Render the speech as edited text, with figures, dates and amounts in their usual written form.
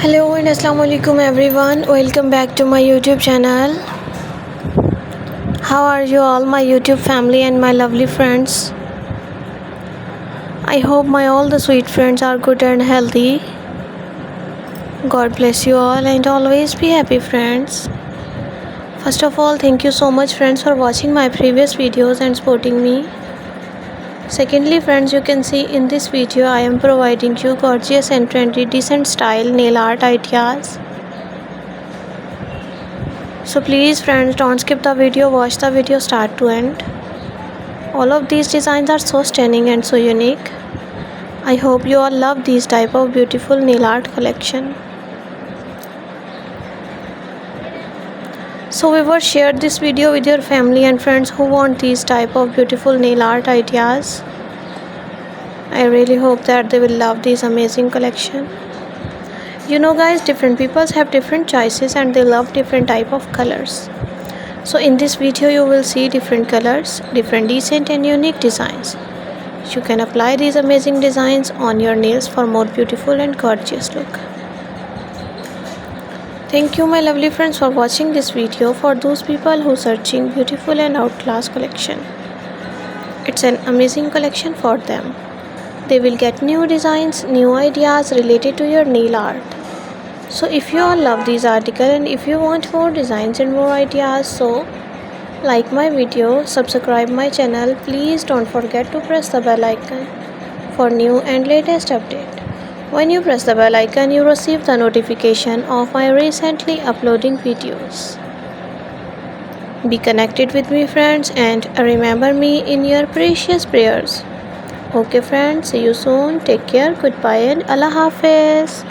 Hello and Assalamualaikum everyone. Welcome back to my YouTube channel. How are you all, my YouTube family and my lovely friends? I hope my all the sweet friends are good and healthy. God bless you all and always be happy, friends. First of all, thank you so much friends for watching my previous videos and supporting me. Secondly, friends, you can see in this video I am providing you gorgeous and trendy decent style nail art ideas. So please friends, don't skip the video, watch the video start to end. All of these designs are so stunning and so unique. I hope you all love these type of beautiful nail art collection. So viewers, share this video with your family and friends who want these type of beautiful nail art ideas. I really hope that they will love this amazing collection. You know guys, different people have different choices and they love different type of colors. So in this video you will see different colors, different decent and unique designs. You can apply these amazing designs on your nails for more beautiful and gorgeous look. Thank you my lovely friends for watching this video. For those people who searching beautiful and outclass collection, it's an amazing collection for them. They will get new designs, new ideas related to your nail art. So if you all love this article and if you want more designs and more ideas, so like my video, subscribe my channel. Please don't forget to press the bell icon for new and latest update. When you press the bell icon, you receive the notification of my recently uploading videos. Be connected with me friends and remember me in your precious prayers. Okay friends, see you soon. Take care. Goodbye and Allah Hafiz.